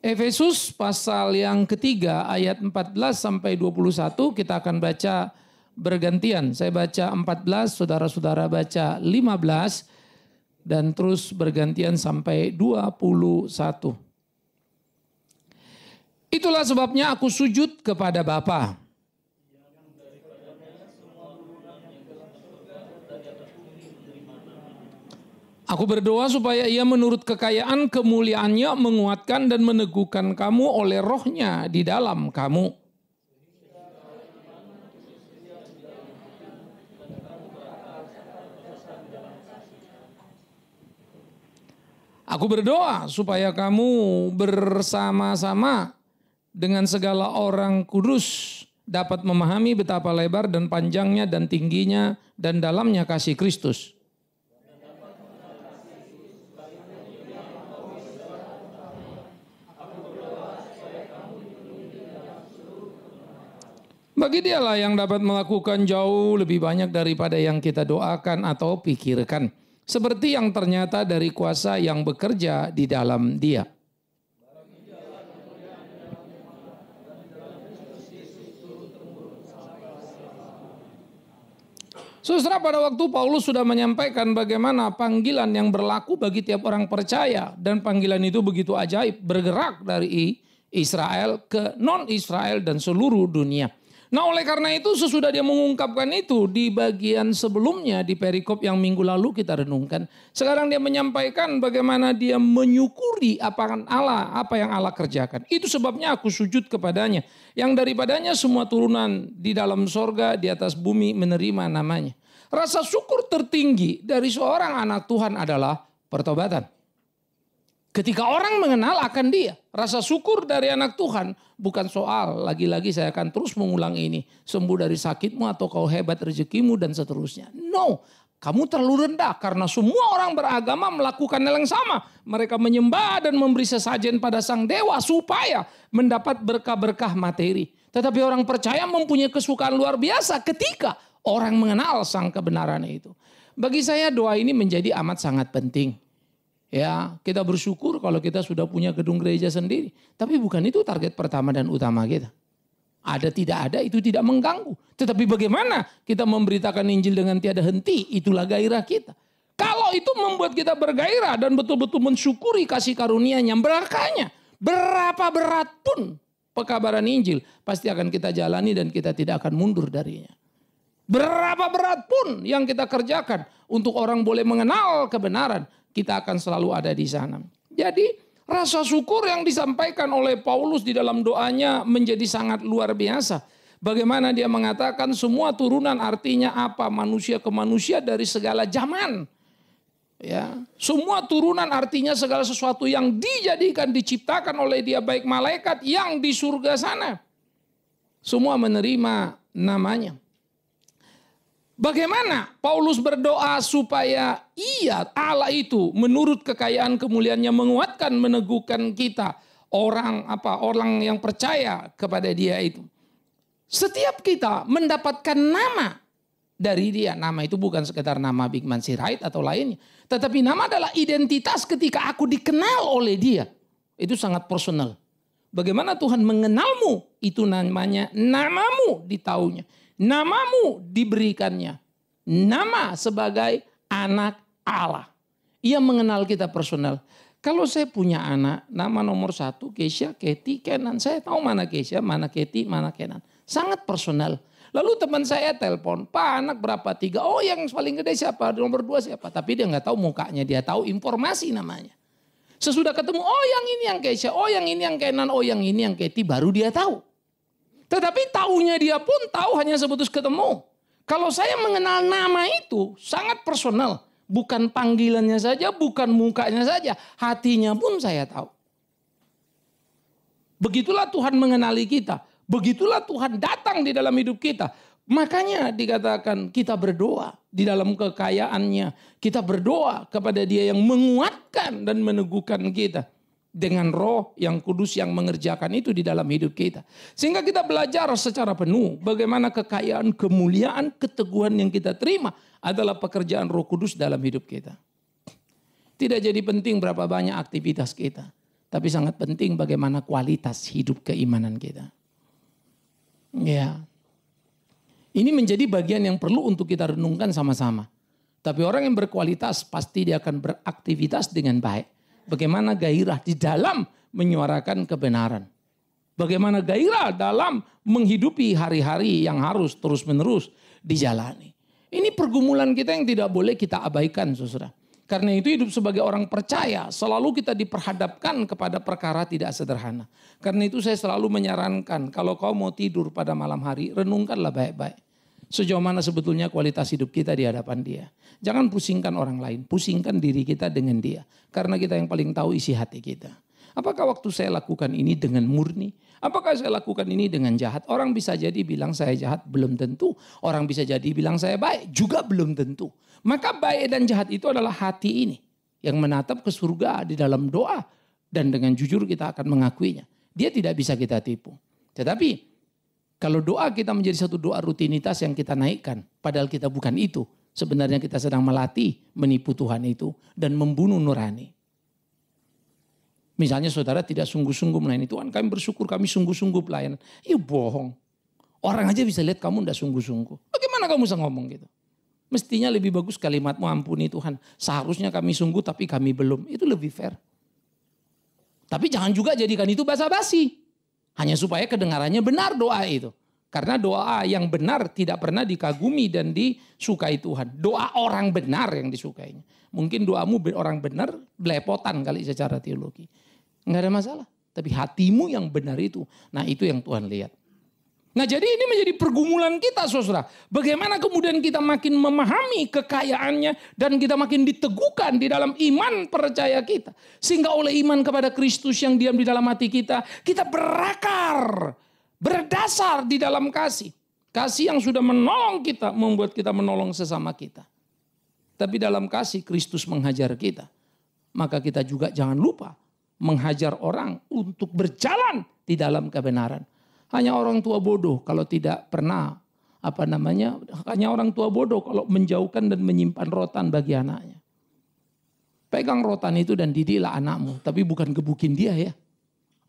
Efesus pasal yang ketiga ayat 14 sampai 21 kita akan baca bergantian. Saya baca 14, saudara-saudara baca 15 dan terus bergantian sampai 21. Itulah sebabnya aku sujud kepada Bapa. Aku berdoa supaya ia menurut kekayaan kemuliaannya menguatkan dan meneguhkan kamu oleh rohnya di dalam kamu. Aku berdoa supaya kamu bersama-sama dengan segala orang kudus dapat memahami betapa lebar dan panjangnya dan tingginya dan dalamnya kasih Kristus. Bagi dialah yang dapat melakukan jauh lebih banyak daripada yang kita doakan atau pikirkan. Seperti yang ternyata dari kuasa yang bekerja di dalam dia. Saudara, pada waktu Paulus sudah menyampaikan bagaimana panggilan yang berlaku bagi tiap orang percaya. Dan panggilan itu begitu ajaib, bergerak dari Israel ke non-Israel dan seluruh dunia. Nah, oleh karena itu sesudah dia mengungkapkan itu di bagian sebelumnya di perikop yang minggu lalu kita renungkan. Sekarang dia menyampaikan bagaimana dia menyukuri apa yang Allah kerjakan. Itu sebabnya aku sujud kepadanya. Yang daripadanya semua turunan di dalam sorga, di atas bumi menerima namanya. Rasa syukur tertinggi dari seorang anak Tuhan adalah pertobatan. Ketika orang mengenal akan dia, rasa syukur dari anak Tuhan bukan soal, lagi-lagi saya akan terus mengulang ini, sembuh dari sakitmu atau kau hebat rezekimu dan seterusnya. No, kamu terlalu rendah karena semua orang beragama melakukan hal yang sama. Mereka menyembah dan memberi sesajen pada sang dewa supaya mendapat berkah-berkah materi. Tetapi orang percaya mempunyai kesukaan luar biasa ketika orang mengenal sang kebenaran itu. Bagi saya doa ini menjadi amat sangat penting. Ya, kita bersyukur kalau kita sudah punya gedung gereja sendiri. Tapi bukan itu target pertama dan utama kita. Ada tidak ada itu tidak mengganggu. Tetapi bagaimana kita memberitakan Injil dengan tiada henti, itulah gairah kita. Kalau itu membuat kita bergairah dan betul-betul mensyukuri kasih karunia-Nya, berkahnya, berapa berat pun pekabaran Injil pasti akan kita jalani dan kita tidak akan mundur darinya. Berapa berat pun yang kita kerjakan untuk orang boleh mengenal kebenaran, kita akan selalu ada di sana. Jadi rasa syukur yang disampaikan oleh Paulus di dalam doanya menjadi sangat luar biasa. Bagaimana dia mengatakan semua turunan artinya apa? Manusia ke manusia dari segala zaman. Ya, semua turunan artinya segala sesuatu yang dijadikan, diciptakan oleh dia, baik malaikat yang di surga sana. Semua menerima namanya. Bagaimana Paulus berdoa supaya Allah itu menurut kekayaan kemuliaannya menguatkan, meneguhkan kita orang yang percaya kepada dia itu. Setiap kita mendapatkan nama dari dia. Nama itu bukan sekedar nama Bigman Sirait atau lainnya, tetapi nama adalah identitas ketika aku dikenal oleh dia. Itu sangat personal. Bagaimana Tuhan mengenalmu? Itu namanya namamu ditaunya. Namamu diberikannya. Nama sebagai anak Allah. Ia mengenal kita personal. Kalau saya punya anak, nama nomor 1 Keisha, Keti, Kenan. Saya tahu mana Keisha, mana Keti, mana Kenan. Sangat personal. Lalu teman saya telepon, Pak anak berapa? 3. Oh yang paling gede siapa? Nomor 2 siapa? Tapi dia nggak tahu mukanya, dia tahu informasi namanya. Sesudah ketemu, oh yang ini yang Keisha, oh yang ini yang Kenan, oh yang ini yang Keti, baru dia tahu. Tetapi taunya dia pun tahu hanya sebatas ketemu. Kalau saya mengenal nama itu sangat personal. Bukan panggilannya saja, bukan mukanya saja. Hatinya pun saya tahu. Begitulah Tuhan mengenali kita. Begitulah Tuhan datang di dalam hidup kita. Makanya dikatakan kita berdoa di dalam kekayaannya. Kita berdoa kepada dia yang menguatkan dan meneguhkan kita. Dengan roh yang kudus yang mengerjakan itu di dalam hidup kita. Sehingga kita belajar secara penuh bagaimana kekayaan, kemuliaan, keteguhan yang kita terima adalah pekerjaan Roh Kudus dalam hidup kita. Tidak jadi penting berapa banyak aktivitas kita. Tapi sangat penting bagaimana kualitas hidup keimanan kita. Ya. Ini menjadi bagian yang perlu untuk kita renungkan sama-sama. Tapi orang yang berkualitas pasti dia akan beraktivitas dengan baik. Bagaimana gairah di dalam menyuarakan kebenaran. Bagaimana gairah dalam menghidupi hari-hari yang harus terus-menerus dijalani. Ini pergumulan kita yang tidak boleh kita abaikan, saudara. Karena itu hidup sebagai orang percaya selalu kita diperhadapkan kepada perkara tidak sederhana. Karena itu saya selalu menyarankan kalau kau mau tidur pada malam hari, renungkanlah baik-baik. Sejauh mana sebetulnya kualitas hidup kita di hadapan Dia. Jangan pusingkan orang lain, pusingkan diri kita dengan Dia. Karena kita yang paling tahu isi hati kita. Apakah waktu saya lakukan ini dengan murni? Apakah saya lakukan ini dengan jahat? Orang bisa jadi bilang saya jahat, belum tentu. Orang bisa jadi bilang saya baik, juga belum tentu. Maka baik dan jahat itu adalah hati ini. Yang menatap ke surga di dalam doa. Dan dengan jujur kita akan mengakuinya. Dia tidak bisa kita tipu. Tetapi kalau doa kita menjadi satu doa rutinitas yang kita naikkan. Padahal kita bukan itu. Sebenarnya kita sedang melatih menipu Tuhan itu. Dan membunuh nurani. Misalnya saudara tidak sungguh-sungguh melayani Tuhan. Kami bersyukur kami sungguh-sungguh pelayanan. Ya bohong. Orang aja bisa lihat kamu tidak sungguh-sungguh. Bagaimana kamu bisa ngomong gitu? Mestinya lebih bagus kalimatmu ampuni Tuhan. Seharusnya kami sungguh tapi kami belum. Itu lebih fair. Tapi jangan juga jadikan itu basa-basi. Hanya supaya kedengarannya benar doa itu. Karena doa yang benar tidak pernah dikagumi dan disukai Tuhan. Doa orang benar yang disukainya. Mungkin doamu orang benar belepotan kali secara teologi. Enggak ada masalah. Tapi hatimu yang benar itu. Nah itu yang Tuhan lihat. Nah jadi ini menjadi pergumulan kita saudara. Bagaimana kemudian kita makin memahami kekayaannya. Dan kita makin diteguhkan di dalam iman percaya kita. Sehingga oleh iman kepada Kristus yang diam di dalam hati kita. Kita berakar. Berdasar di dalam kasih. Kasih yang sudah menolong kita. Membuat kita menolong sesama kita. Tapi dalam kasih Kristus menghajar kita. Maka kita juga jangan lupa. Menghajar orang untuk berjalan di dalam kebenaran. Hanya orang tua bodoh kalau tidak pernah hanya orang tua bodoh kalau menjauhkan dan menyimpan rotan bagi anaknya. Pegang rotan itu dan didiklah anakmu, tapi bukan gebukin dia ya.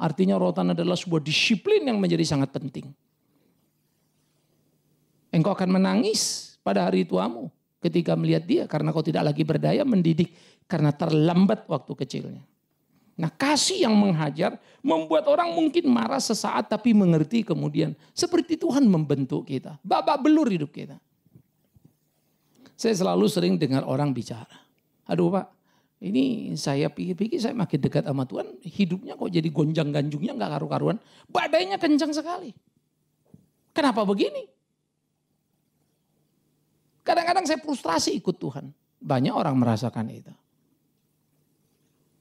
Artinya rotan adalah sebuah disiplin yang menjadi sangat penting. Engkau akan menangis pada hari tuamu ketika melihat dia karena kau tidak lagi berdaya mendidik karena terlambat waktu kecilnya. Nah kasih yang menghajar membuat orang mungkin marah sesaat tapi mengerti kemudian. Seperti Tuhan membentuk kita. Babak belur hidup kita. Saya selalu sering dengar orang bicara. Aduh Pak, ini saya pikir-pikir saya makin dekat sama Tuhan. Hidupnya kok jadi gonjang-ganjungnya gak karu-karuan. Badainya kencang sekali. Kenapa begini? Kadang-kadang saya frustrasi ikut Tuhan. Banyak orang merasakan itu.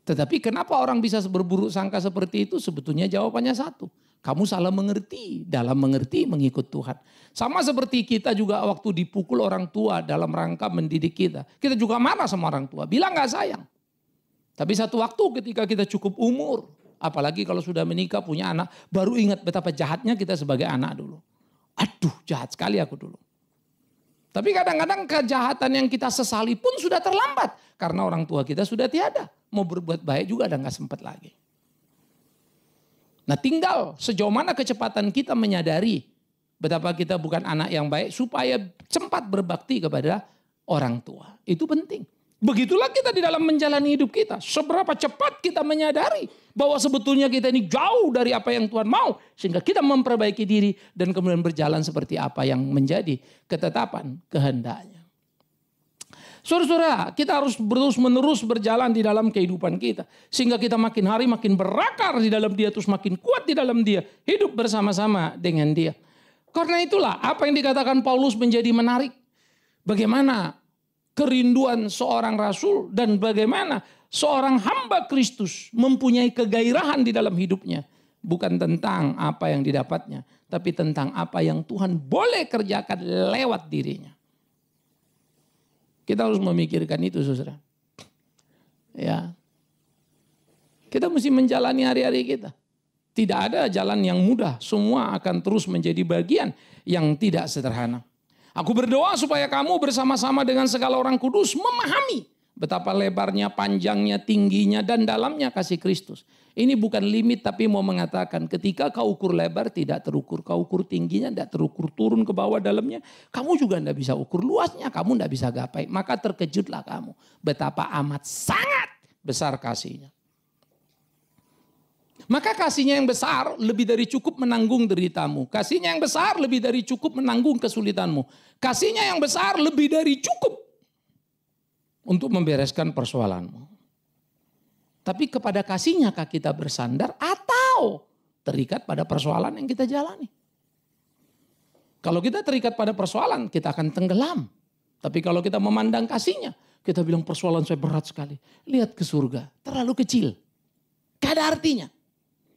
Tetapi kenapa orang bisa berburuk sangka seperti itu? Sebetulnya jawabannya satu. Kamu salah mengerti, dalam mengerti mengikut Tuhan. Sama seperti kita juga waktu dipukul orang tua dalam rangka mendidik kita. Kita juga marah sama orang tua, bilang gak sayang. Tapi satu waktu ketika kita cukup umur, apalagi kalau sudah menikah punya anak, baru ingat betapa jahatnya kita sebagai anak dulu. Aduh jahat sekali aku dulu. Tapi kadang-kadang kejahatan yang kita sesali pun sudah terlambat. Karena orang tua kita sudah tiada. Mau berbuat baik juga udah gak sempat lagi. Nah tinggal sejauh mana kecepatan kita menyadari. Betapa kita bukan anak yang baik. Supaya sempat berbakti kepada orang tua. Itu penting. Begitulah kita di dalam menjalani hidup kita. Seberapa cepat kita menyadari. Bahwa sebetulnya kita ini jauh dari apa yang Tuhan mau. Sehingga kita memperbaiki diri. Dan kemudian berjalan seperti apa yang menjadi ketetapan kehendaknya. Saudara-saudara, kita harus terus-menerus berjalan di dalam kehidupan kita. Sehingga kita makin hari makin berakar di dalam dia. Terus makin kuat di dalam dia. Hidup bersama-sama dengan dia. Karena itulah apa yang dikatakan Paulus menjadi menarik. Bagaimana kerinduan seorang rasul. Dan bagaimana seorang hamba Kristus mempunyai kegairahan di dalam hidupnya. Bukan tentang apa yang didapatnya. Tapi tentang apa yang Tuhan boleh kerjakan lewat dirinya. Kita harus memikirkan itu saudara. Ya. Kita mesti menjalani hari-hari kita. Tidak ada jalan yang mudah. Semua akan terus menjadi bagian yang tidak sederhana. Aku berdoa supaya kamu bersama-sama dengan segala orang kudus memahami Betapa lebarnya, panjangnya, tingginya, dan dalamnya kasih Kristus. Ini bukan limit tapi mau mengatakan ketika kau ukur lebar tidak terukur. Kau ukur tingginya tidak terukur, turun ke bawah dalamnya. Kamu juga tidak bisa ukur luasnya, kamu tidak bisa gapai. Maka terkejutlah kamu betapa amat sangat besar kasihnya. Maka kasihnya yang besar lebih dari cukup menanggung deritamu. Kasihnya yang besar lebih dari cukup menanggung kesulitanmu. Kasihnya yang besar lebih dari cukup untuk membereskan persoalanmu. Tapi kepada kasihnyakah kita bersandar atau terikat pada persoalan yang kita jalani? Kalau kita terikat pada persoalan, kita akan tenggelam. Tapi kalau kita memandang kasihnya, kita bilang persoalan saya berat sekali. Lihat ke surga, terlalu kecil. Gak ada artinya.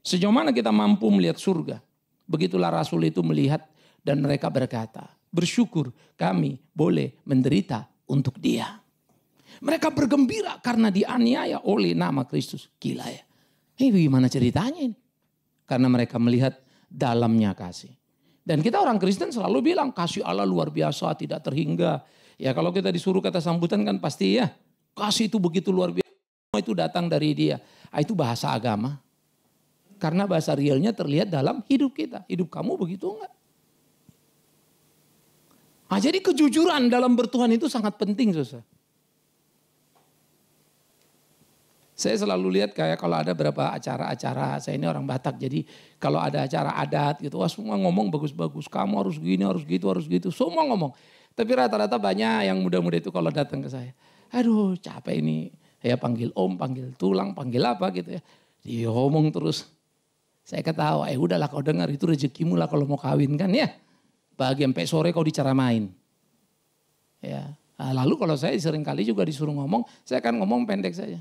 Sejauh mana kita mampu melihat surga. Begitulah Rasul itu melihat dan mereka berkata, bersyukur kami boleh menderita untuk dia. Mereka bergembira karena dianiaya oleh nama Kristus. Gila ya. Ini bagaimana ceritanya ini? Karena mereka melihat dalamnya kasih. Dan kita orang Kristen selalu bilang kasih Allah luar biasa, tidak terhingga. Ya kalau kita disuruh kata sambutan kan pasti ya. Kasih itu begitu luar biasa. Semua itu datang dari dia. Itu bahasa agama. Karena bahasa realnya terlihat dalam hidup kita. Hidup kamu begitu enggak? Nah, jadi kejujuran dalam bertuhan itu sangat penting, saudara. Saya selalu lihat kayak kalau ada beberapa acara-acara, saya ini orang Batak, jadi kalau ada acara adat gitu, wah semua ngomong bagus-bagus, kamu harus gini, harus gitu, semua ngomong. Tapi rata-rata banyak yang muda-muda itu kalau datang ke saya, aduh capek ini, ya panggil om, panggil tulang, panggil apa gitu ya. Dia ngomong terus, saya ketawa, udahlah kau dengar itu rezekimu lah kalau mau kawin kan ya. Bagi sampai sore kau diceramain. Ya, nah, lalu kalau saya sering kali juga disuruh ngomong, saya akan ngomong pendek saja.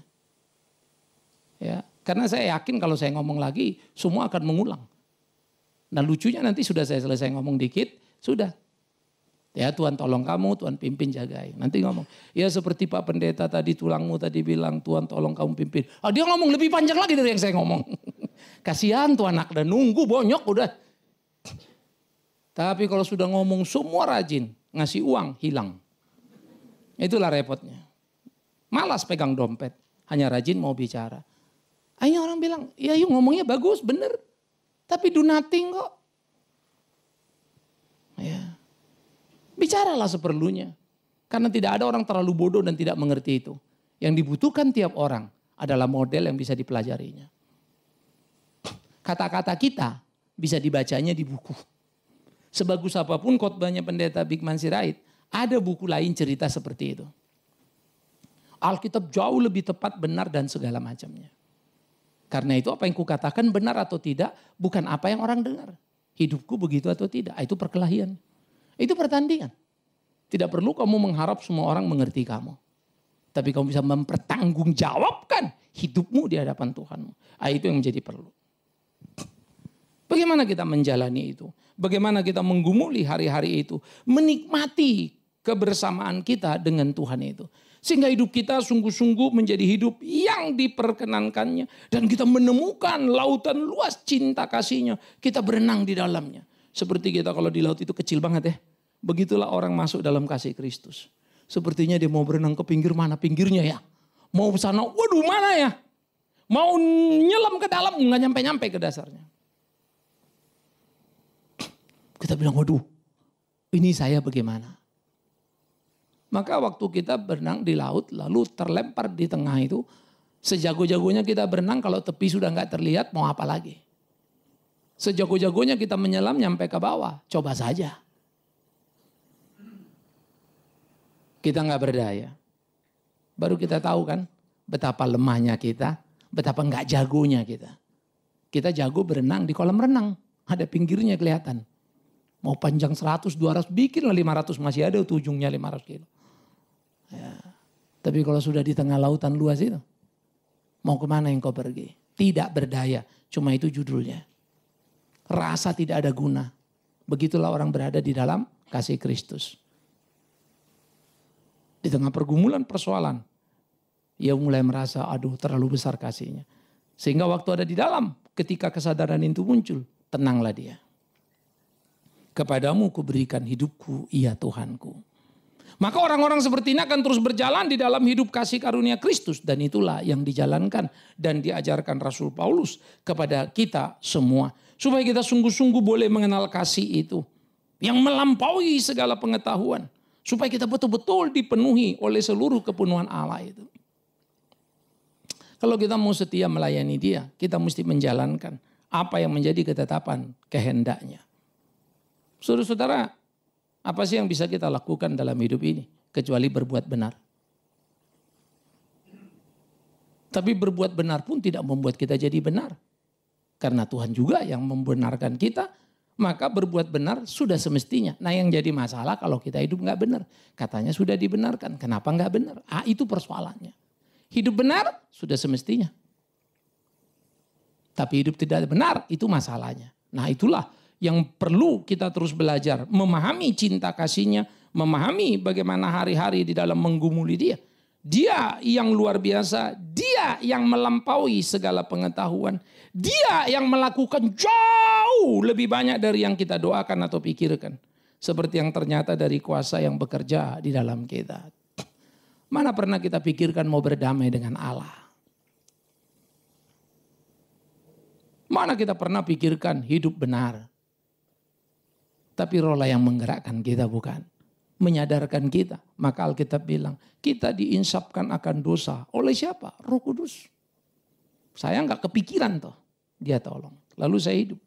Ya, karena saya yakin kalau saya ngomong lagi semua akan mengulang. Nah lucunya nanti sudah saya selesai ngomong dikit, sudah. Ya Tuhan tolong kamu, Tuhan pimpin jagai. Nanti ngomong, ya seperti Pak Pendeta tadi tulangmu tadi bilang Tuhan tolong kamu pimpin. Dia ngomong lebih panjang lagi dari yang saya ngomong. Kasihan tuh anak dan nunggu bonyok udah. Tapi kalau sudah ngomong semua rajin, ngasih uang hilang. Itulah repotnya. Malas pegang dompet, hanya rajin mau bicara. Akhirnya orang bilang, ya yuk ngomongnya bagus, bener. Tapi do nothing kok. Ya. Bicaralah seperlunya. Karena tidak ada orang terlalu bodoh dan tidak mengerti itu. Yang dibutuhkan tiap orang adalah model yang bisa dipelajarinya. Kata-kata kita bisa dibacanya di buku. Sebagus apapun khotbahnya pendeta Bigman Sirait, ada buku lain cerita seperti itu. Alkitab jauh lebih tepat, benar dan segala macamnya. Karena itu apa yang kukatakan benar atau tidak bukan apa yang orang dengar. Hidupku begitu atau tidak, itu perkelahian. Itu pertandingan. Tidak perlu kamu mengharap semua orang mengerti kamu. Tapi kamu bisa mempertanggungjawabkan hidupmu di hadapan Tuhanmu. Itu yang menjadi perlu. Bagaimana kita menjalani itu? Bagaimana kita menggumuli hari-hari itu? Menikmati kebersamaan kita dengan Tuhan itu. Sehingga hidup kita sungguh-sungguh menjadi hidup yang diperkenankannya. Dan kita menemukan lautan luas cinta kasihnya. Kita berenang di dalamnya. Seperti kita kalau di laut itu kecil banget ya. Begitulah orang masuk dalam kasih Kristus. Sepertinya dia mau berenang ke pinggir, mana pinggirnya ya. Mau ke sana, waduh mana ya. Mau nyelam ke dalam, nggak nyampe-nyampe ke dasarnya. Kita bilang, waduh ini saya bagaimana. Maka waktu kita berenang di laut lalu terlempar di tengah itu. Sejago-jagonya kita berenang kalau tepi sudah nggak terlihat mau apa lagi. Sejago-jagonya kita menyelam nyampe ke bawah. Coba saja. Kita nggak berdaya. Baru kita tahu kan betapa lemahnya kita. Betapa nggak jagonya kita. Kita jago berenang di kolam renang. Ada pinggirnya kelihatan. Mau panjang 100, 200, bikinlah 500. Masih ada ujungnya 500 kilo. Ya. Tapi kalau sudah di tengah lautan luas itu, mau kemana yang kau pergi? Tidak berdaya, cuma itu judulnya. Rasa tidak ada guna. Begitulah orang berada di dalam kasih Kristus. Di tengah pergumulan persoalan, ia mulai merasa aduh terlalu besar kasihnya. Sehingga waktu ada di dalam, ketika kesadaran itu muncul, tenanglah dia. Kepadamu kuberikan hidupku, iya Tuhanku. Maka orang-orang seperti ini akan terus berjalan di dalam hidup kasih karunia Kristus. Dan itulah yang dijalankan dan diajarkan Rasul Paulus kepada kita semua. Supaya kita sungguh-sungguh boleh mengenal kasih itu. Yang melampaui segala pengetahuan. Supaya kita betul-betul dipenuhi oleh seluruh kepenuhan Allah itu. Kalau kita mau setia melayani Dia, kita mesti menjalankan apa yang menjadi ketetapan kehendaknya. Saudara-saudara, apa sih yang bisa kita lakukan dalam hidup ini? Kecuali berbuat benar. Tapi berbuat benar pun tidak membuat kita jadi benar. Karena Tuhan juga yang membenarkan kita. Maka berbuat benar sudah semestinya. Nah yang jadi masalah kalau kita hidup gak benar. Katanya sudah dibenarkan. Kenapa gak benar? Itu persoalannya. Hidup benar sudah semestinya. Tapi hidup tidak benar itu masalahnya. Nah itulah yang perlu kita terus belajar. Memahami cinta kasih-Nya. Memahami bagaimana hari-hari di dalam menggumuli Dia. Dia yang luar biasa. Dia yang melampaui segala pengetahuan. Dia yang melakukan jauh lebih banyak dari yang kita doakan atau pikirkan. Seperti yang ternyata dari kuasa yang bekerja di dalam kita. Mana pernah kita pikirkan mau berdamai dengan Allah? Mana kita pernah pikirkan hidup benar? Tapi roh lah yang menggerakkan kita, bukan? Menyadarkan kita. Maka Alkitab bilang, kita diinsapkan akan dosa. Oleh siapa? Roh Kudus. Saya enggak kepikiran toh. Dia tolong. Lalu saya hidup.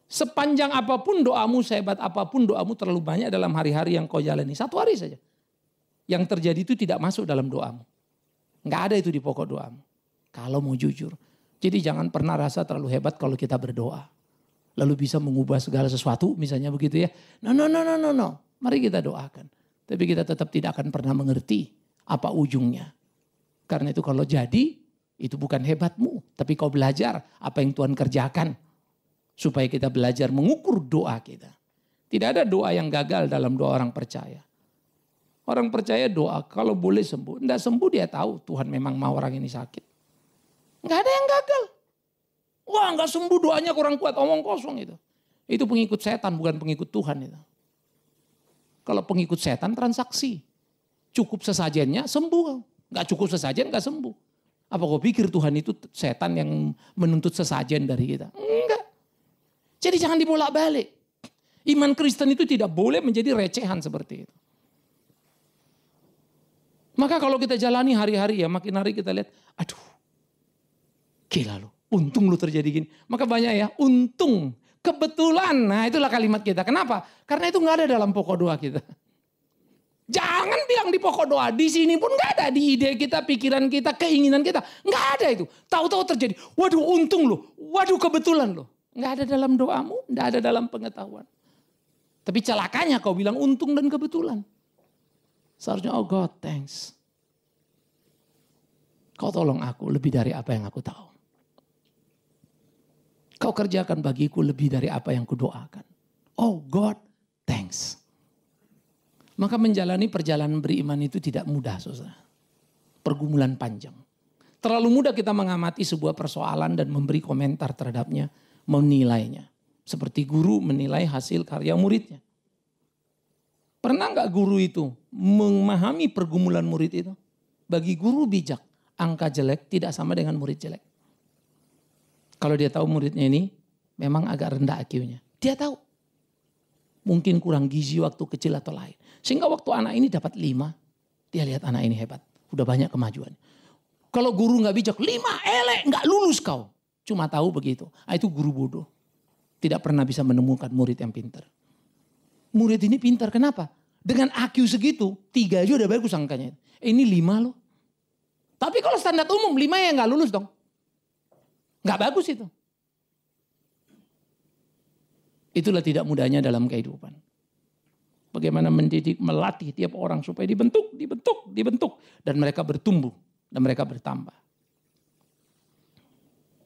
Sepanjang apapun doamu, sehebat apapun doamu, terlalu banyak dalam hari-hari yang kau jalani. Satu hari saja. Yang terjadi itu tidak masuk dalam doamu. Enggak ada itu di pokok doamu. Kalau mau jujur. Jadi jangan pernah rasa terlalu hebat kalau kita berdoa. Lalu bisa mengubah segala sesuatu, misalnya begitu ya. No. Mari kita doakan. Tapi kita tetap tidak akan pernah mengerti apa ujungnya. Karena itu kalau jadi, itu bukan hebatmu. Tapi kau belajar apa yang Tuhan kerjakan. Supaya kita belajar mengukur doa kita. Tidak ada doa yang gagal dalam doa orang percaya. Orang percaya doa kalau boleh sembuh. Tidak sembuh dia tahu Tuhan memang mau orang ini sakit. Nggak ada yang gagal. Wah nggak sembuh doanya kurang kuat, omong kosong itu. Itu pengikut setan bukan pengikut Tuhan itu. Kalau pengikut setan transaksi. Cukup sesajennya sembuh. Nggak cukup sesajen nggak sembuh. Apa kau pikir Tuhan itu setan yang menuntut sesajen dari kita? Enggak. Jadi jangan dibolak-balik. Iman Kristen itu tidak boleh menjadi recehan seperti itu. Maka kalau kita jalani hari-hari ya makin hari kita lihat, aduh gila lu, untung lu terjadi gini. Maka banyak ya, untung, kebetulan. Nah itulah kalimat kita. Kenapa? Karena itu gak ada dalam pokok doa kita. Jangan bilang di pokok doa, di sini pun gak ada. Di ide kita, pikiran kita, keinginan kita. Gak ada itu. Tahu-tahu terjadi, waduh untung lu, waduh kebetulan lu. Gak ada dalam doamu, gak ada dalam pengetahuan. Tapi celakanya kau bilang untung dan kebetulan. Seharusnya, oh God, thanks. Kau tolong aku lebih dari apa yang aku tahu. Kau kerjakan bagiku lebih dari apa yang kudoakan. Oh God, thanks. Maka menjalani perjalanan beriman itu tidak mudah, saudara. Pergumulan panjang. Terlalu mudah kita mengamati sebuah persoalan dan memberi komentar terhadapnya, menilainya. Seperti guru menilai hasil karya muridnya. Pernah nggak guru itu memahami pergumulan murid itu? Bagi guru bijak, angka jelek tidak sama dengan murid jelek. Kalau dia tahu muridnya ini memang agak rendah IQ-nya. Dia tahu. Mungkin kurang gizi waktu kecil atau lain. Sehingga waktu anak ini dapat 5, dia lihat anak ini hebat. Udah banyak kemajuan. Kalau guru nggak bijak, 5 elek, nggak lulus kau. Cuma tahu begitu. Itu guru bodoh. Tidak pernah bisa menemukan murid yang pintar. Murid ini pintar, kenapa? Dengan IQ segitu, 3 aja udah bagus angkanya. Ini 5 loh. Tapi kalau standar umum 5 ya nggak lulus dong. Nggak bagus itu. Itulah tidak mudahnya dalam kehidupan. Bagaimana mendidik, melatih tiap orang supaya dibentuk. Dan mereka bertumbuh dan mereka bertambah.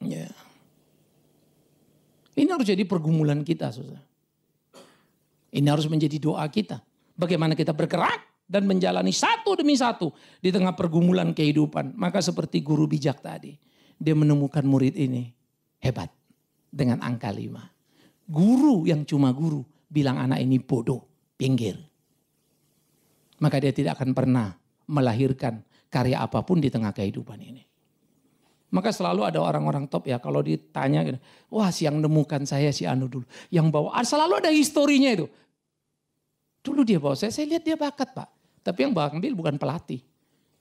Ya. Ini harus jadi pergumulan kita, saudara. Ini harus menjadi doa kita. Bagaimana kita bergerak dan menjalani satu demi satu di tengah pergumulan kehidupan. Maka seperti guru bijak tadi. Dia menemukan murid ini hebat dengan angka 5. Guru yang cuma guru bilang anak ini bodoh, pinggir. maka dia tidak akan pernah melahirkan karya apapun di tengah kehidupan ini. Maka selalu ada orang-orang top ya, kalau ditanya, wah si yang nemukan saya si Anu dulu. Yang bawa, selalu ada historinya itu. Dulu dia bawa saya lihat dia bakat Pak. Tapi yang ambil bukan pelatih.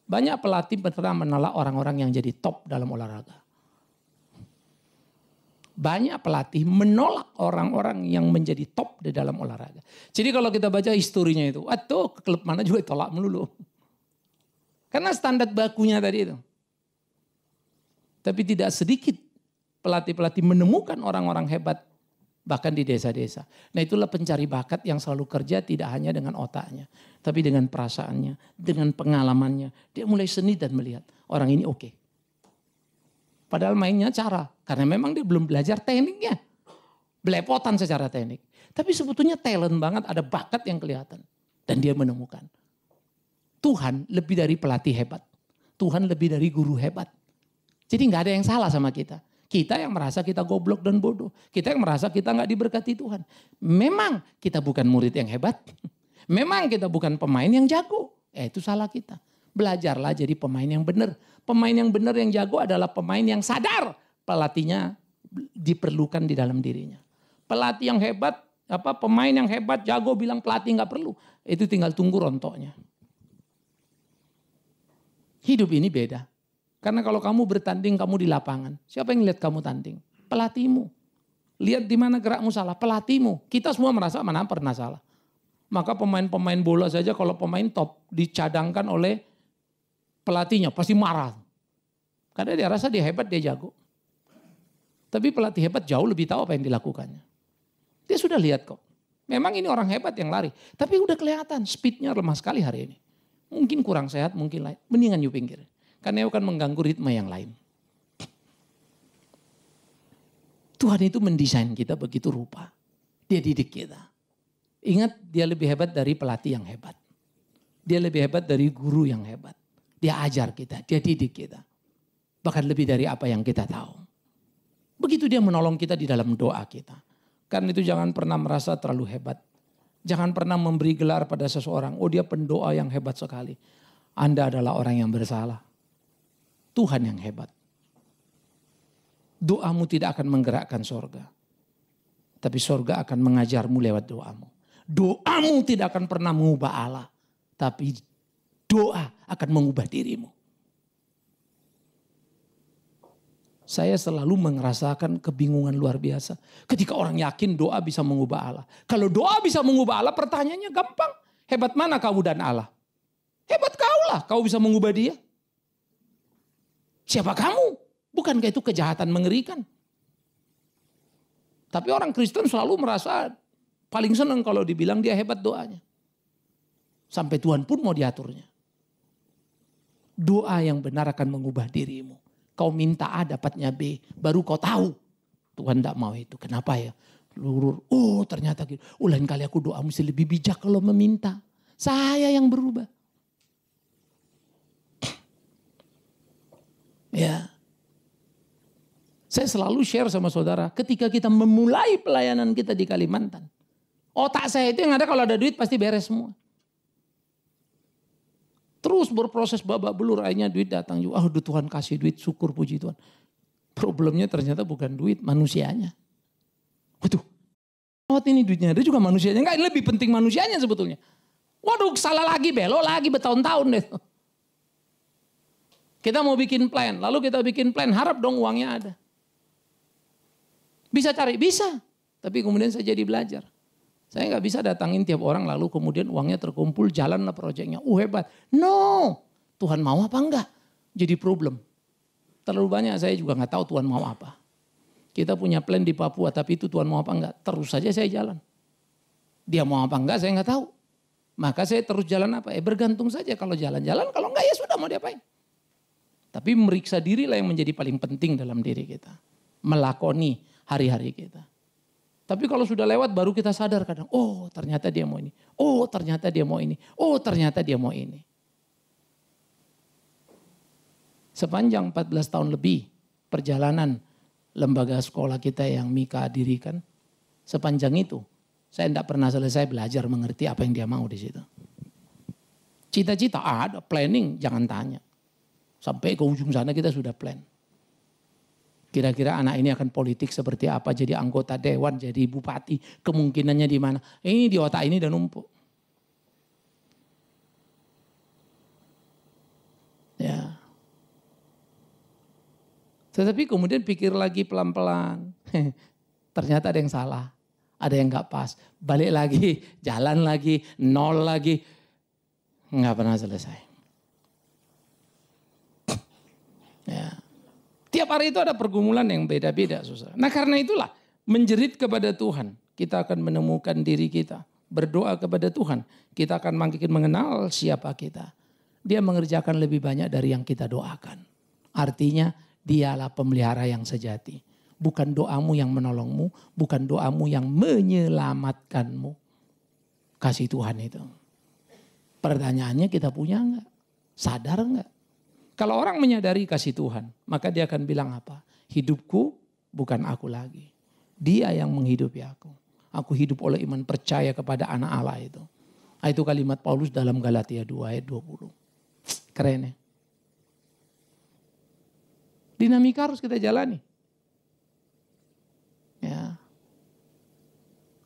Banyak pelatih pernah menolak orang-orang yang jadi top dalam olahraga. Banyak pelatih menolak orang-orang yang menjadi top di dalam olahraga. Jadi kalau kita baca historinya itu, atau klub mana juga tolak melulu. Karena standar bakunya tadi itu. Tapi tidak sedikit pelatih-pelatih menemukan orang-orang hebat bahkan di desa-desa. Nah itulah pencari bakat yang selalu kerja tidak hanya dengan otaknya. Tapi dengan perasaannya, dengan pengalamannya. Dia mulai seni dan melihat orang ini oke. Padahal mainnya cara. Karena memang dia belum belajar tekniknya. Belepotan secara teknik. Tapi sebetulnya talent banget, ada bakat yang kelihatan. Dan dia menemukan. Tuhan lebih dari pelatih hebat. Tuhan lebih dari guru hebat. Jadi gak ada yang salah sama kita. Kita yang merasa kita goblok dan bodoh. Kita yang merasa kita gak diberkati Tuhan. Memang kita bukan murid yang hebat. Memang kita bukan pemain yang jago. Itu salah kita. Belajarlah jadi pemain yang benar. Pemain yang benar yang jago adalah pemain yang sadar. Pelatihnya diperlukan di dalam dirinya. Pelatih yang hebat, pemain yang hebat, jago bilang pelatih gak perlu. Itu tinggal tunggu rontoknya. Hidup ini beda. Karena kalau kamu bertanding, kamu di lapangan. Siapa yang lihat kamu tanding? Pelatihmu. Lihat di mana gerakmu salah, pelatihmu. Kita semua merasa mana pernah salah. Maka pemain-pemain bola saja kalau pemain top dicadangkan oleh pelatihnya pasti marah. Karena dia rasa dia hebat, dia jago. Tapi pelatih hebat jauh lebih tahu apa yang dilakukannya. Dia sudah lihat kok. Memang ini orang hebat yang lari. Tapi udah kelihatan speednya lemah sekali hari ini. Mungkin kurang sehat, mungkin lain. Mendingan you pinggir. Karena itu akan mengganggu ritme yang lain. Tuhan itu mendesain kita begitu rupa. Dia didik kita. Ingat dia lebih hebat dari pelatih yang hebat. Dia lebih hebat dari guru yang hebat. Dia ajar kita, dia didik kita. Bahkan lebih dari apa yang kita tahu. Begitu dia menolong kita di dalam doa kita. Karena itu jangan pernah merasa terlalu hebat. Jangan pernah memberi gelar pada seseorang. Oh dia pendoa yang hebat sekali. Anda adalah orang yang bersalah. Tuhan yang hebat. Doamu tidak akan menggerakkan sorga. Tapi sorga akan mengajarmu lewat doamu. Doamu tidak akan pernah mengubah Allah. Tapi doa akan mengubah dirimu. Saya selalu merasakan kebingungan luar biasa. Ketika orang yakin doa bisa mengubah Allah. Kalau doa bisa mengubah Allah, pertanyaannya gampang. Hebat mana kamu dan Allah? Hebat kaulah, kau bisa mengubah dia. Siapa kamu? Bukankah itu kejahatan mengerikan? Tapi orang Kristen selalu merasa paling senang kalau dibilang dia hebat doanya. Sampai Tuhan pun mau diaturnya. Doa yang benar akan mengubah dirimu. Kau minta A dapatnya B, baru kau tahu. Tuhan tidak mau itu. Kenapa ya? Oh ternyata gitu. Lain kali aku doa mesti lebih bijak kalau meminta. Saya yang berubah. Ya. Saya selalu share sama saudara. Ketika kita memulai pelayanan kita di Kalimantan. Otak saya itu yang ada kalau ada duit pasti beres semua. Terus berproses babak belur, akhirnya duit datang juga. Tuhan kasih duit, syukur puji Tuhan. Problemnya ternyata bukan duit, manusianya. Waduh, ini duitnya ada juga manusianya. Enggak, lebih penting manusianya sebetulnya. Waduh, salah lagi, belok lagi bertahun-tahun deh. Kita mau bikin plan, lalu kita bikin plan, harap dong uangnya ada. Bisa cari, bisa. Tapi kemudian saya jadi belajar. Saya nggak bisa datangin tiap orang lalu kemudian uangnya terkumpul, jalanlah proyeknya. Hebat. No, Tuhan mau apa enggak? Jadi problem. Terlalu banyak saya juga nggak tahu Tuhan mau apa. Kita punya plan di Papua tapi itu Tuhan mau apa enggak? Terus saja saya jalan. Dia mau apa enggak saya nggak tahu. Maka saya terus jalan apa? Bergantung saja kalau jalan-jalan, kalau enggak ya sudah mau diapain. Tapi meriksa diri lah yang menjadi paling penting dalam diri kita. Melakoni hari-hari kita. Tapi kalau sudah lewat baru kita sadar kadang, oh ternyata dia mau ini. Oh ternyata dia mau ini. Oh ternyata dia mau ini. Sepanjang 14 tahun lebih perjalanan lembaga sekolah kita yang Mika dirikan. Sepanjang itu saya tidak pernah selesai belajar mengerti apa yang dia mau di situ. Cita-cita ada, planning jangan tanya. Sampai ke ujung sana kita sudah plan. Kira-kira anak ini akan politik seperti apa, jadi anggota dewan, jadi bupati, kemungkinannya di mana. Ini di otak ini udah numpuk. Ya. Tetapi kemudian pikir lagi pelan-pelan. Ternyata ada yang salah, ada yang gak pas. Balik lagi, jalan lagi, nol lagi. Gak pernah selesai. Ya. Tiap hari itu ada pergumulan yang beda-beda, saudara. Nah karena itulah menjerit kepada Tuhan, kita akan menemukan diri kita. Berdoa kepada Tuhan, kita akan makin mengenal siapa kita. Dia mengerjakan lebih banyak dari yang kita doakan. Artinya dialah pemelihara yang sejati. Bukan doamu yang menolongmu, bukan doamu yang menyelamatkanmu. Kasih Tuhan itu. Pertanyaannya kita punya enggak? Sadar enggak? Kalau orang menyadari kasih Tuhan, maka dia akan bilang apa? Hidupku bukan aku lagi. Dia yang menghidupi aku. Aku hidup oleh iman percaya kepada anak Allah itu. Itu kalimat Paulus dalam Galatia 2 ayat 20. Keren ya? Dinamika harus kita jalani. Ya.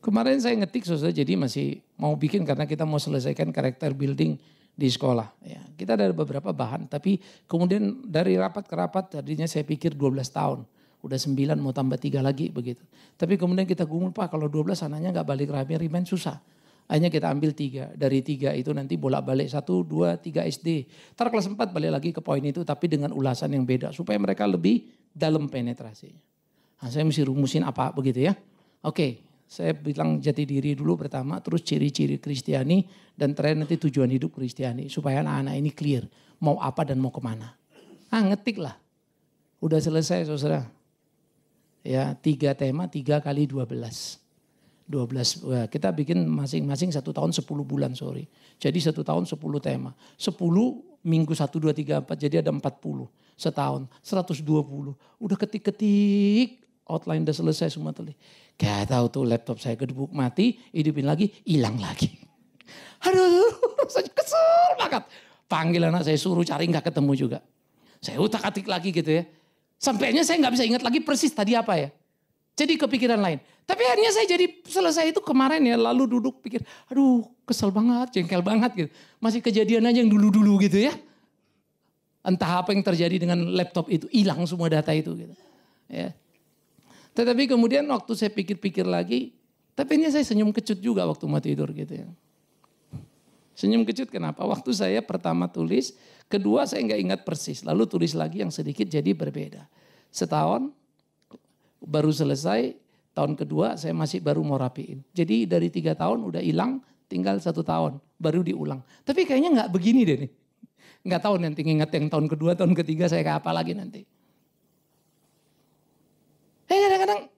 Kemarin saya ngetik saudara, jadi masih mau bikin karena kita mau selesaikan karakter building di sekolah. Ya, kita ada beberapa bahan, tapi kemudian dari rapat ke rapat tadinya saya pikir 12 tahun. Udah 9 mau tambah 3 lagi begitu. Tapi kemudian kita gumul, Pak kalau 12 anaknya gak balik rame-rame susah. Akhirnya kita ambil 3. Dari 3 itu nanti bolak-balik 1, 2, 3 SD. Ntar kelas 4 balik lagi ke poin itu tapi dengan ulasan yang beda. Supaya mereka lebih dalam penetrasinya. Nah, saya mesti rumusin apa begitu ya. Oke. Saya bilang jati diri dulu pertama, terus ciri-ciri Kristiani, dan terakhir nanti tujuan hidup Kristiani. Supaya anak-anak ini clear, mau apa dan mau kemana. Ngetik lah. Udah selesai saudara. Ya 3 tema, 3 kali 12. 12, kita bikin masing-masing 1 tahun 10 bulan sorry. Jadi 1 tahun 10 tema. 10 minggu 1, 2, 3, 4, jadi ada 40. Setahun, 120. Udah ketik-ketik. Outline udah selesai semua tadi. Gak tahu tuh laptop saya kedebuk mati, hidupin lagi, hilang lagi. Aduh, rasanya kesel banget. Panggil anak saya suruh cari gak ketemu juga. Saya utak-atik lagi gitu ya. Sampainya saya gak bisa ingat lagi persis tadi apa ya. Jadi kepikiran lain. Tapi akhirnya saya jadi selesai itu kemarin ya, lalu duduk pikir, aduh kesel banget, jengkel banget gitu. Masih kejadian aja yang dulu-dulu gitu ya. Entah apa yang terjadi dengan laptop itu, hilang semua data itu gitu. Ya. Tetapi kemudian waktu saya pikir-pikir lagi, tapi ini saya senyum kecut juga waktu mau tidur gitu ya. Senyum kecut kenapa? Waktu saya pertama tulis, kedua saya nggak ingat persis. Lalu tulis lagi yang sedikit jadi berbeda. Setahun baru selesai, tahun kedua saya masih baru mau rapiin. Jadi dari 3 tahun udah hilang, tinggal 1 tahun baru diulang. Tapi kayaknya nggak begini deh nih. Nggak tahu nanti nginget yang tahun kedua, tahun ketiga saya kayak apa lagi nanti. Kadang-kadang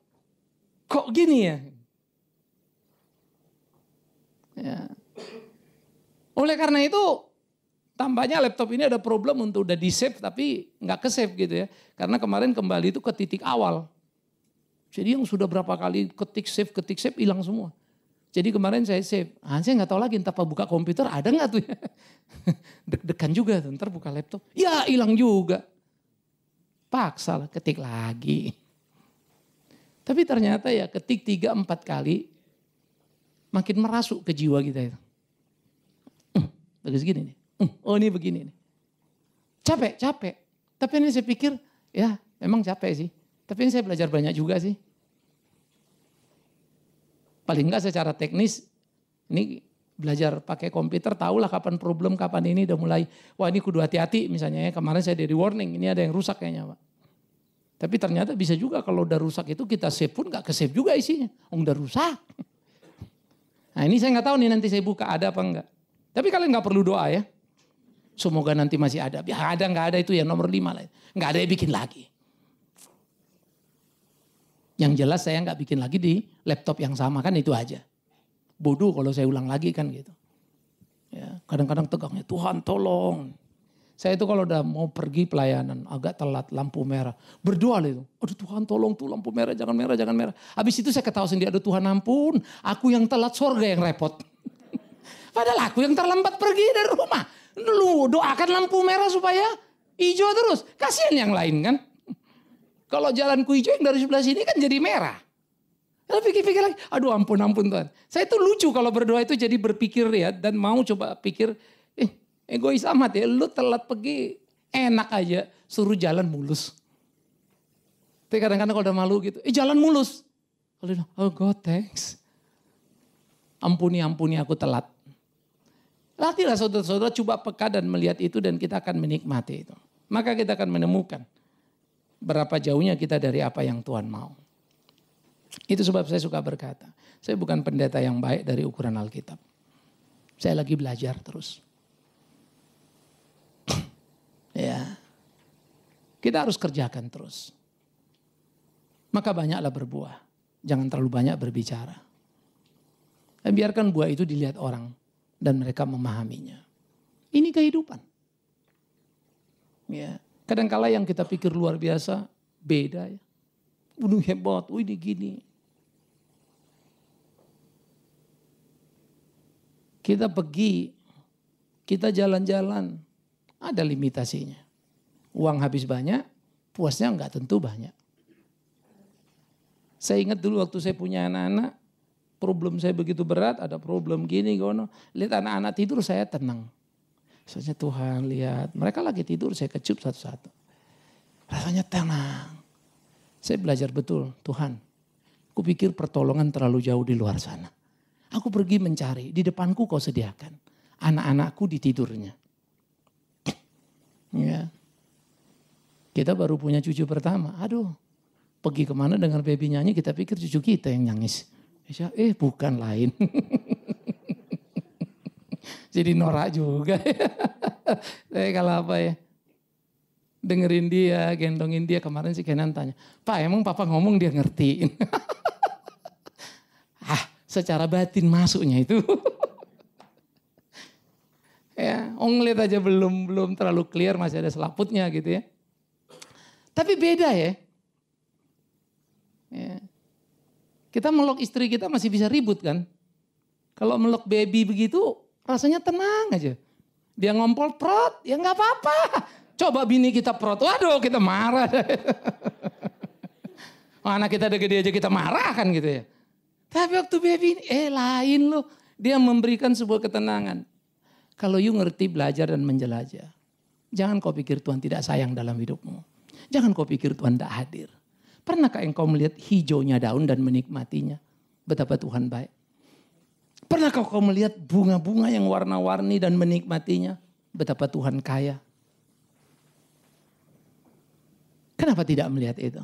kok gini ya? Ya. Oleh karena itu tampaknya laptop ini ada problem untuk udah di save tapi nggak ke save gitu ya. Karena kemarin kembali itu ke titik awal. Jadi yang sudah berapa kali ketik save hilang semua. Jadi kemarin saya save. Saya nggak tahu lagi entah buka komputer ada nggak tuh ya. Deg-degan juga tuh ntar buka laptop. Ya hilang juga. Paksa lah ketik lagi. Tapi ternyata ya ketik 3-4 kali makin merasuk ke jiwa kita itu. Bagus gini nih. Oh ini begini nih. Capek. Tapi ini saya pikir ya memang capek sih. Tapi ini saya belajar banyak juga sih. Paling enggak secara teknis ini belajar pakai komputer tahulah kapan problem, kapan ini udah mulai. Wah ini kudu hati-hati misalnya ya. Kemarin saya dari warning ini ada yang rusak kayaknya Pak. Tapi ternyata bisa juga kalau udah rusak itu kita save pun gak ke save juga isinya. Udah rusak. Nah ini saya gak tahu nih nanti saya buka ada apa enggak. Tapi kalian gak perlu doa ya. Semoga nanti masih ada. Ya ada gak ada itu ya nomor 5 lah. Gak ada ya bikin lagi. Yang jelas saya gak bikin lagi di laptop yang sama kan itu aja. Bodoh kalau saya ulang lagi kan gitu. Ya, kadang-kadang tegangnya Tuhan tolong. Saya itu kalau udah mau pergi pelayanan agak telat lampu merah. Berdoa itu. Aduh Tuhan tolong tuh lampu merah jangan merah jangan merah. Habis itu saya ketawa sendiri aduh Tuhan ampun. Aku yang telat sorga yang repot. Padahal aku yang terlambat pergi dari rumah. Lu doakan lampu merah supaya hijau terus. Kasihan yang lain kan. Kalau jalanku hijau yang dari sebelah sini kan jadi merah. Lalu pikir-pikir lagi, aduh ampun Tuhan. Saya tuh lucu kalau berdoa itu jadi berpikir ya. Dan mau coba pikir, egois amat ya. Lu telat pergi, enak aja suruh jalan mulus. Tapi kadang-kadang kalau udah malu gitu, jalan mulus. Kalau dia, oh God thanks. Ampuni aku telat. Latihlah saudara-saudara coba peka dan melihat itu dan kita akan menikmati itu. Maka kita akan menemukan berapa jauhnya kita dari apa yang Tuhan mau. Itu sebab saya suka berkata, saya bukan pendeta yang baik dari ukuran Alkitab. Saya lagi belajar terus. Ya, kita harus kerjakan terus. Maka banyaklah berbuah, jangan terlalu banyak berbicara. Dan biarkan buah itu dilihat orang dan mereka memahaminya. Ini kehidupan. Ya, kadangkala yang kita pikir luar biasa beda ya. Udah hebat, ini gini. Kita pergi, kita jalan-jalan, ada limitasinya. Uang habis banyak, puasnya enggak tentu banyak. Saya ingat dulu waktu saya punya anak-anak, problem saya begitu berat, ada problem gini, gono. Lihat anak-anak tidur saya tenang. Soalnya Tuhan lihat, mereka lagi tidur saya kecup satu-satu. Rasanya tenang. Saya belajar betul, Tuhan, aku pikir pertolongan terlalu jauh di luar sana. Aku pergi mencari, di depanku kau sediakan. Anak-anakku di tidurnya. Ya. Kita baru punya cucu pertama, aduh. Pergi kemana dengar baby nyanyi, kita pikir cucu kita yang nangis. Bukan lain. Jadi norak juga. Saya kalau apa ya. Dengerin dia, gendongin dia. Kemarin si Kenan tanya, Pak emang papa ngomong dia ngertiin? Secara batin masuknya itu. Ya, ngeliat aja belum terlalu clear, masih ada selaputnya gitu ya. Tapi beda ya. Kita meluk istri kita masih bisa ribut kan. Kalau meluk baby begitu rasanya tenang aja. Dia ngompol prot, ya gak apa-apa. Coba bini kita prot, waduh kita marah. Anak kita udah gede aja kita marah kan gitu ya. Tapi waktu baby lain loh. Dia memberikan sebuah ketenangan. Kalau you ngerti belajar dan menjelajah. Jangan kau pikir Tuhan tidak sayang dalam hidupmu. Jangan kau pikir Tuhan tidak hadir. Pernahkah engkau melihat hijaunya daun dan menikmatinya? Betapa Tuhan baik. Pernahkah kau melihat bunga-bunga yang warna-warni dan menikmatinya? Betapa Tuhan kaya. Kenapa tidak melihat itu?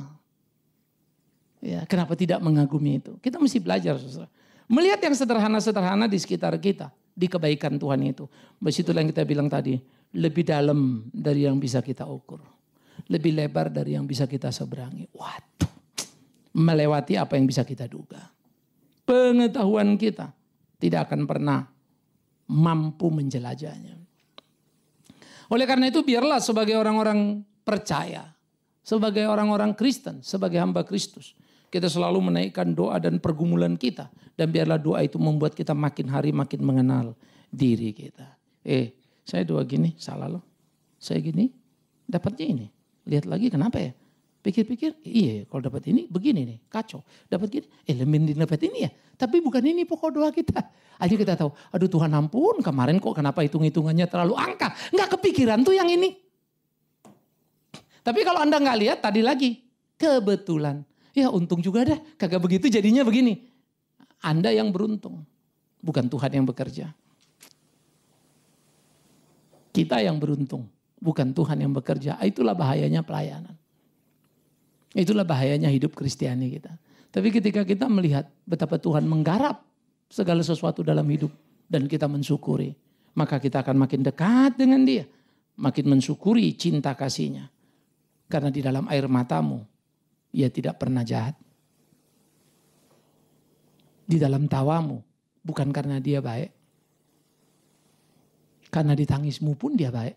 Ya, kenapa tidak mengagumi itu? Kita mesti belajar, saudara. Melihat yang sederhana-sederhana di sekitar kita, di kebaikan Tuhan itu. Begitulah yang kita bilang tadi, lebih dalam dari yang bisa kita ukur. Lebih lebar dari yang bisa kita seberangi. Waduh, melewati apa yang bisa kita duga. Pengetahuan kita tidak akan pernah mampu menjelajahnya. Oleh karena itu biarlah sebagai orang-orang percaya, sebagai orang-orang Kristen, sebagai hamba Kristus, kita selalu menaikkan doa dan pergumulan kita. Dan biarlah doa itu membuat kita makin hari makin mengenal diri kita. Saya doa gini, salah loh. Saya gini, dapatnya ini. Lihat lagi kenapa ya? Pikir-pikir, iya kalau dapat ini begini nih, kacau. Dapat gini, elemen dapat ini ya. Tapi bukan ini pokok doa kita. Akhirnya kita tahu, aduh Tuhan ampun kemarin kok kenapa hitung-hitungannya terlalu angka. Nggak kepikiran tuh yang ini. Tapi kalau Anda nggak lihat tadi lagi, kebetulan. Ya untung juga dah, kagak begitu jadinya begini. Anda yang beruntung, bukan Tuhan yang bekerja. Kita yang beruntung, bukan Tuhan yang bekerja. Itulah bahayanya pelayanan. Itulah bahayanya hidup Kristiani kita. Tapi ketika kita melihat betapa Tuhan menggarap segala sesuatu dalam hidup dan kita mensyukuri, maka kita akan makin dekat dengan Dia, makin mensyukuri cinta kasih-Nya. Karena di dalam air matamu, Ia tidak pernah jahat. Di dalam tawamu, bukan karena Dia baik. Karena di tangismu pun Dia baik.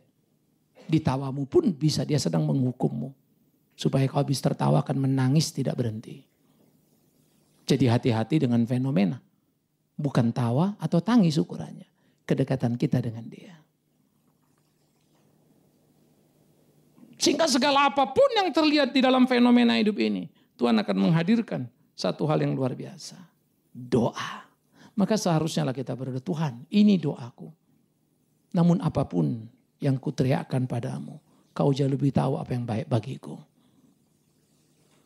Di tawamu pun bisa Dia sedang menghukummu. Supaya kau habis tertawa akan menangis tidak berhenti. Jadi hati-hati dengan fenomena. Bukan tawa atau tangis ukurannya. Kedekatan kita dengan Dia. Sehingga segala apapun yang terlihat di dalam fenomena hidup ini, Tuhan akan menghadirkan satu hal yang luar biasa. Doa. Maka seharusnya lah kita berdoa, Tuhan ini doaku. Namun apapun yang kuteriakkan padamu, kau jauh lebih tahu apa yang baik bagiku.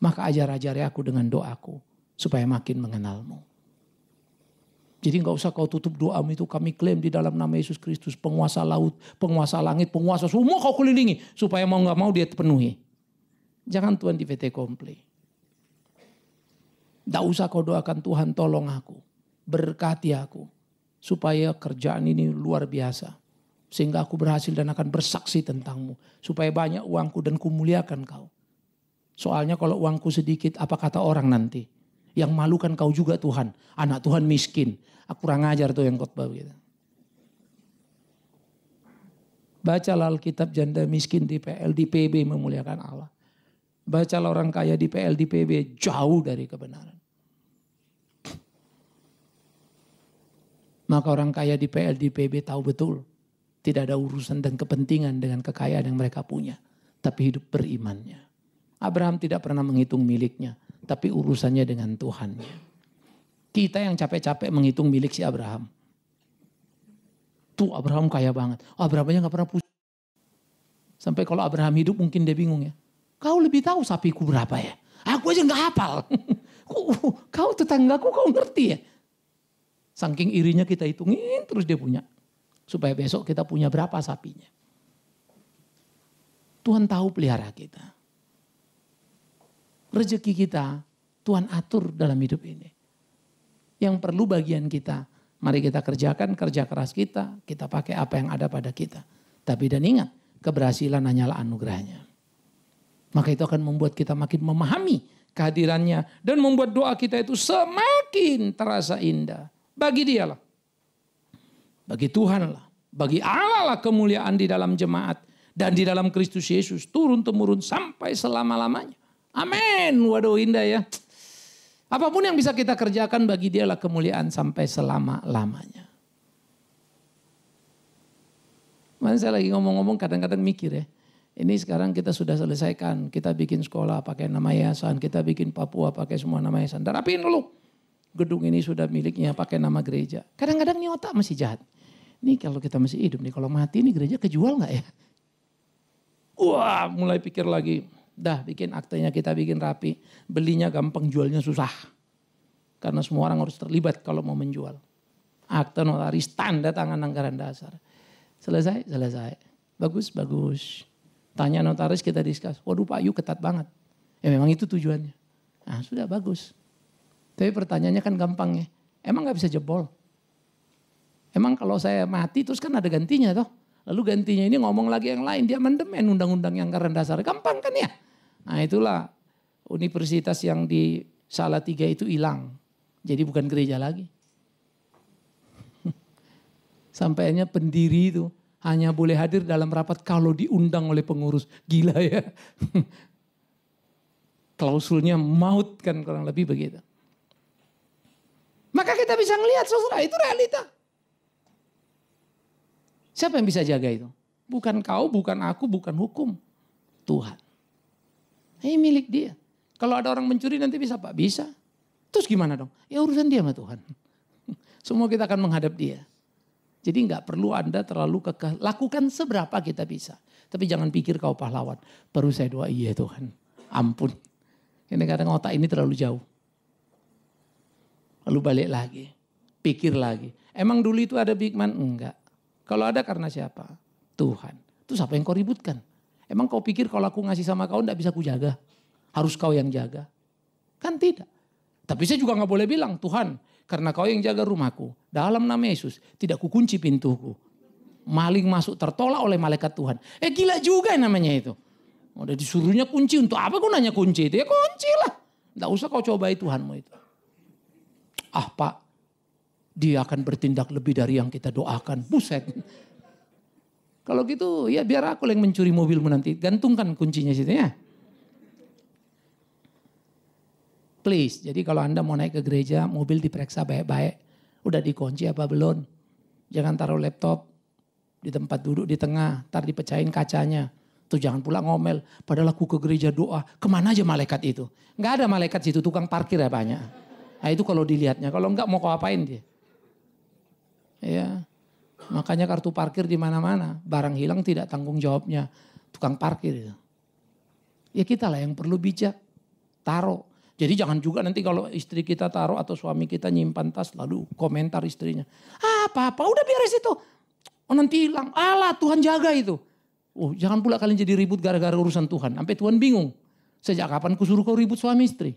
Maka ajari aku dengan doaku, supaya makin mengenalmu. Jadi gak usah kau tutup doamu itu, kami klaim di dalam nama Yesus Kristus, penguasa laut, penguasa langit, penguasa semua kau kelilingi. Supaya mau gak mau dia terpenuhi. Jangan Tuhan di VT komple. Gak usah kau doakan Tuhan tolong aku, berkati aku. Supaya kerjaan ini luar biasa. Sehingga aku berhasil dan akan bersaksi tentangmu. Supaya banyak uangku dan kumuliakan kau. Soalnya kalau uangku sedikit, apa kata orang nanti? Yang malu kan kau juga Tuhan. Anak Tuhan miskin. Aku kurang ajar tuh yang khotbah begitu. Bacalah Alkitab janda miskin di PL, di PB memuliakan Allah. Bacalah orang kaya di PL, di PB jauh dari kebenaran. Maka orang kaya di PL, di PB tahu betul. Tidak ada urusan dan kepentingan dengan kekayaan yang mereka punya. Tapi hidup berimannya. Abraham tidak pernah menghitung miliknya. Tapi urusannya dengan Tuhannya. Kita yang capek-capek menghitung milik si Abraham. Tuh Abraham kaya banget. Abraham aja gak pernah pusing. Sampai kalau Abraham hidup mungkin dia bingung ya. Kau lebih tahu sapiku berapa ya? Aku aja gak hafal. Kau tetanggaku kau ngerti ya? Saking irinya kita hitungin terus dia punya. Supaya besok kita punya berapa sapinya. Tuhan tahu pelihara kita. Rezeki kita Tuhan atur dalam hidup ini. Yang perlu bagian kita. Mari kita kerjakan kerja keras kita. Kita pakai apa yang ada pada kita. Tapi dan ingat keberhasilan hanyalah anugerahnya. Maka itu akan membuat kita makin memahami kehadirannya. Dan membuat doa kita itu semakin terasa indah. Bagi dialah. Bagi Tuhan lah. Bagi Allah lah kemuliaan di dalam jemaat. Dan di dalam Kristus Yesus turun-temurun sampai selama-lamanya. Amin. Waduh indah ya. Apapun yang bisa kita kerjakan bagi dialah kemuliaan sampai selama-lamanya. Mana saya lagi ngomong-ngomong kadang-kadang mikir ya. Ini sekarang kita sudah selesaikan. Kita bikin sekolah pakai nama yayasan. Kita bikin Papua pakai semua nama yayasan. Dan rapiin dulu. Gedung ini sudah miliknya pakai nama gereja. Kadang-kadang nih otak masih jahat. Nih kalau kita masih hidup nih. Kalau mati nih gereja kejual gak ya? Wah mulai pikir lagi. Dah bikin aktenya kita bikin rapi. Belinya gampang jualnya susah. Karena semua orang harus terlibat kalau mau menjual. Akte notaris tanda tangan anggaran dasar. Selesai. Bagus. Tanya notaris kita diskus. Waduh Pak Yu ketat banget. Ya memang itu tujuannya. Nah sudah bagus. Tapi pertanyaannya kan gampang ya. Emang gak bisa jebol? Emang kalau saya mati terus kan ada gantinya toh. Lalu gantinya ini ngomong lagi yang lain. Dia mendemen undang-undang yang anggaran dasar. Gampang kan ya? Nah itulah universitas yang di Salatiga itu hilang. Jadi bukan gereja lagi. Sampainya pendiri itu hanya boleh hadir dalam rapat kalau diundang oleh pengurus. Gila ya. Klausulnya maut kan kurang lebih begitu. Maka kita bisa melihat saudara itu realita. Siapa yang bisa jaga itu? Bukan kau, bukan aku, bukan hukum. Tuhan. Ini milik dia. Kalau ada orang mencuri nanti bisa Pak? Bisa. Terus gimana dong? Ya urusan dia sama Tuhan. Semua kita akan menghadap dia. Jadi gak perlu Anda terlalu kekeh. Lakukan seberapa kita bisa. Tapi jangan pikir kau pahlawan. Baru saya doa iya Tuhan. Ampun. Ini kadang otak ini terlalu jauh. Lalu balik lagi. Pikir lagi. Emang dulu itu ada big man? Enggak. Kalau ada karena siapa? Tuhan. Terus apa yang kau ributkan? Emang kau pikir kalau aku ngasih sama kau enggak bisa ku jaga? Harus kau yang jaga? Kan tidak. Tapi saya juga gak boleh bilang, Tuhan karena kau yang jaga rumahku. Dalam nama Yesus tidak kukunci pintuku. Maling masuk tertolak oleh malaikat Tuhan. Gila juga namanya itu. Udah disuruhnya kunci, untuk apa gunanya kunci itu? Ya kunci lah. Enggak usah kau cobai Tuhanmu itu. Ah Pak, dia akan bertindak lebih dari yang kita doakan. Buset. Kalau gitu ya biar aku yang mencuri mobilmu nanti. Gantungkan kuncinya situ ya. Please, jadi kalau Anda mau naik ke gereja, mobil diperiksa baik-baik. Udah dikunci apa belum? Jangan taruh laptop di tempat duduk di tengah, ntar dipecahin kacanya. Tuh jangan pula ngomel, padahal aku ke gereja doa, kemana aja malaikat itu? Nggak ada malaikat situ, tukang parkir ya banyak. Nah itu kalau dilihatnya, kalau enggak mau kau apain dia? Ya, makanya kartu parkir di mana-mana, barang hilang tidak tanggung jawabnya tukang parkir itu. Ya kita lah yang perlu bijak, taruh. Jadi jangan juga nanti kalau istri kita taruh atau suami kita nyimpan tas lalu komentar istrinya. Apa-apa udah beres itu. Oh nanti hilang, alah Tuhan jaga itu. Oh jangan pula kalian jadi ribut gara-gara urusan Tuhan. Sampai Tuhan bingung. Sejak kapan kusuruh kau ribut suami istri?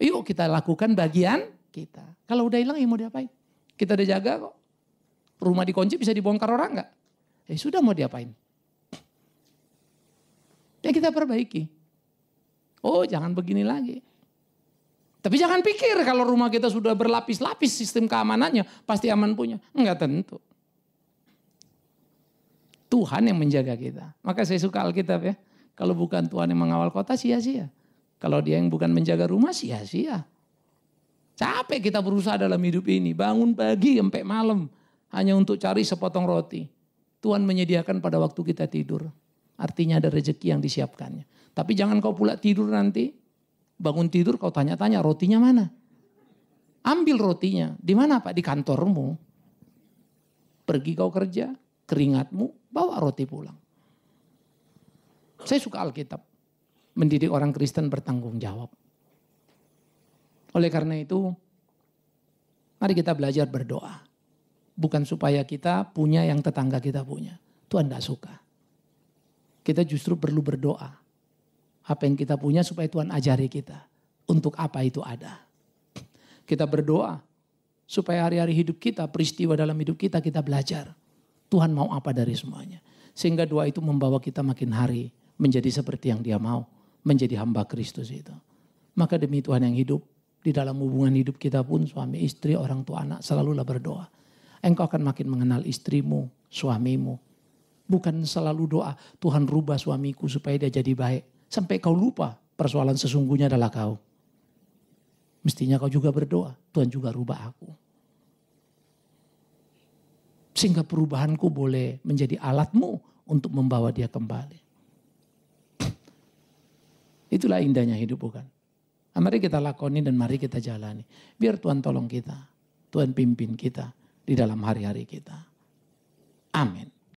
Yuk kita lakukan bagian kita. Kalau udah hilang ya mau diapain? Kita udah jaga kok. Rumah dikunci bisa dibongkar orang enggak? Sudah mau diapain? Ya kita perbaiki. Oh jangan begini lagi. Tapi jangan pikir kalau rumah kita sudah berlapis-lapis sistem keamanannya pasti aman punya. Enggak tentu. Tuhan yang menjaga kita. Maka saya suka Alkitab ya. Kalau bukan Tuhan yang mengawal kota sia-sia. Kalau dia yang bukan menjaga rumah sia-sia. Capek kita berusaha dalam hidup ini. Bangun pagi sampai malam. Hanya untuk cari sepotong roti. Tuhan menyediakan pada waktu kita tidur. Artinya ada rezeki yang disiapkannya. Tapi jangan kau pula tidur nanti. Bangun tidur kau tanya-tanya rotinya mana. Ambil rotinya. Di mana Pak? Di kantormu. Pergi kau kerja. Keringatmu. Bawa roti pulang. Saya suka Alkitab. Mendidik orang Kristen bertanggung jawab. Oleh karena itu, mari kita belajar berdoa. Bukan supaya kita punya yang tetangga kita punya. Tuhan tidak suka. Kita justru perlu berdoa. Apa yang kita punya supaya Tuhan ajari kita. Untuk apa itu ada. Kita berdoa supaya hari-hari hidup kita, peristiwa dalam hidup kita belajar. Tuhan mau apa dari semuanya. Sehingga doa itu membawa kita makin hari menjadi seperti yang Dia mau. Menjadi hamba Kristus itu. Maka demi Tuhan yang hidup. Di dalam hubungan hidup kita pun suami, istri, orang tua, anak selalulah berdoa. Engkau akan makin mengenal istrimu, suamimu. Bukan selalu doa, Tuhan rubah suamiku supaya dia jadi baik. Sampai kau lupa persoalan sesungguhnya adalah kau. Mestinya kau juga berdoa, Tuhan juga rubah aku. Sehingga perubahanku boleh menjadi alatmu untuk membawa dia kembali. Itulah indahnya hidup bukan? Mari kita lakoni dan mari kita jalani. Biar Tuhan tolong kita. Tuhan pimpin kita di dalam hari-hari kita. Amin.